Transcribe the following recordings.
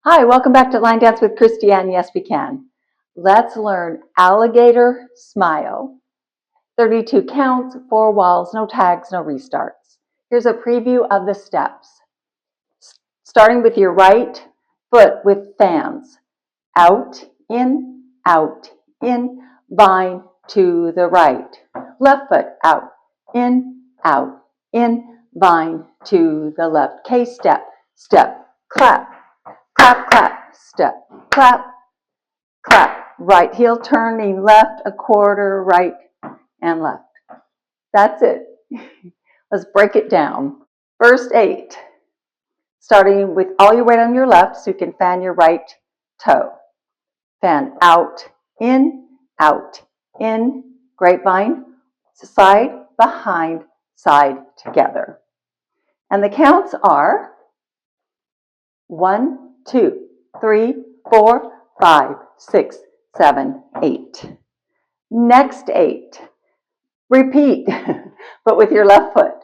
Hi, welcome back to Line Dance with Christiane. Yes, we can. Let's learn Alligator Smile. 32 counts, 4 walls, no tags, no restarts. Here's a preview of the steps. Starting with your right foot with fans. Out, in, vine to the right. Left foot out, in, vine to the left. K step, step, clap. Clap, clap, step, clap, clap. Right heel turning left, a quarter, right and left. That's it. Let's break it down. First 8. Starting with all your weight on your left so you can fan your right toe. Fan out, in, grapevine, side, behind, side, together. And the counts are 1, 2, 3, 4, 5, 6, 7, 8. Next 8. Repeat, but with your left foot.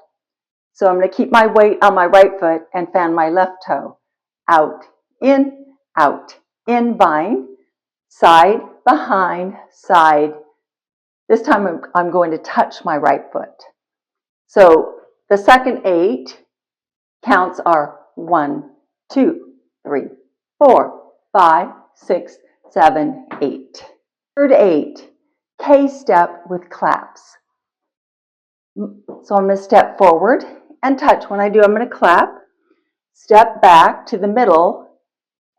So I'm going to keep my weight on my right foot and fan my left toe. Out, in, vine, side, behind, side. This time I'm going to touch my right foot. So the second 8 counts are 1, 2, 3, 4, 5, 6, 7, 8. Third 8, K step with claps. So I'm going to step forward and touch. When I do, I'm going to clap, step back to the middle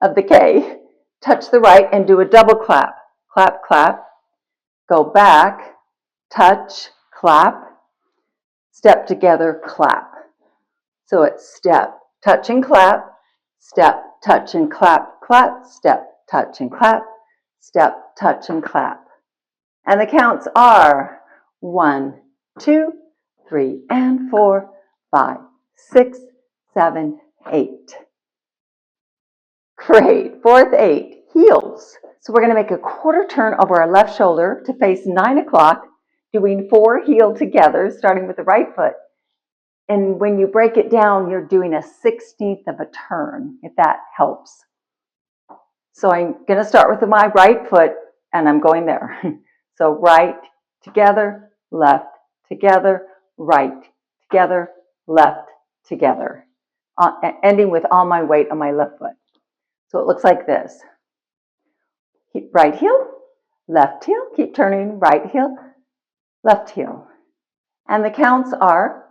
of the K, touch the right and do a double clap. Clap, clap, go back, touch, clap, step together, clap. So it's step, touch and clap, step, touch and clap, clap, step, touch and clap, step, touch and clap. And the counts are 1, 2, 3, and 4, 5, 6, 7, 8. Great. Fourth 8, heels. So we're going to make a quarter turn over our left shoulder to face 9 o'clock, doing 4 heel together, starting with the right foot. And when you break it down, you're doing a 16th of a turn, if that helps. So I'm going to start with my right foot, and I'm going there. So right, together, left, together, right, together, left, together. Ending with all my weight on my left foot. So it looks like this. Right heel, left heel, keep turning, right heel, left heel. And the counts are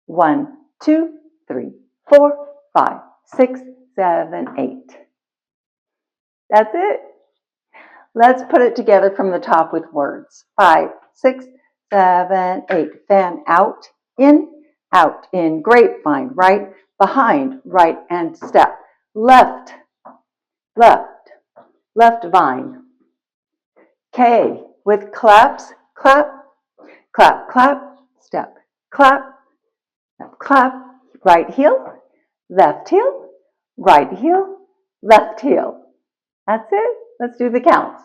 1, 2, 3, 4, 5, 6, 7, 8. That's it. Let's put it together from the top with words. 5, 6, 7, 8. Fan out, in, grapevine, right, behind, right, and step. Left, left, left vine. K with claps, clap, clap, clap, step, clap, clap, right heel, left heel, right heel, left heel. That's it. Let's do the counts.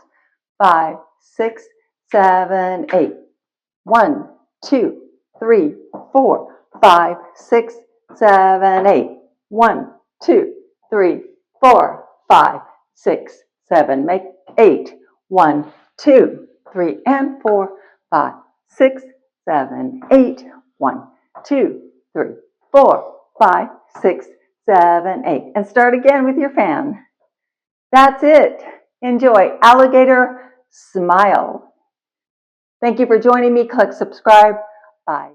5, 6, 7, 8. 1, 2, 3, 4, 5, 6, 7, 8. 1, 2, 3, 4, 5, 6, 7, make 8. 1, 2, 3, and 4, 5, 6, 7, 8. 1, 2, 3, 4, 5, 6, 7, 8. And start again with your fan. That's it. Enjoy Alligator Smile. Thank you for joining me. Click subscribe. Bye.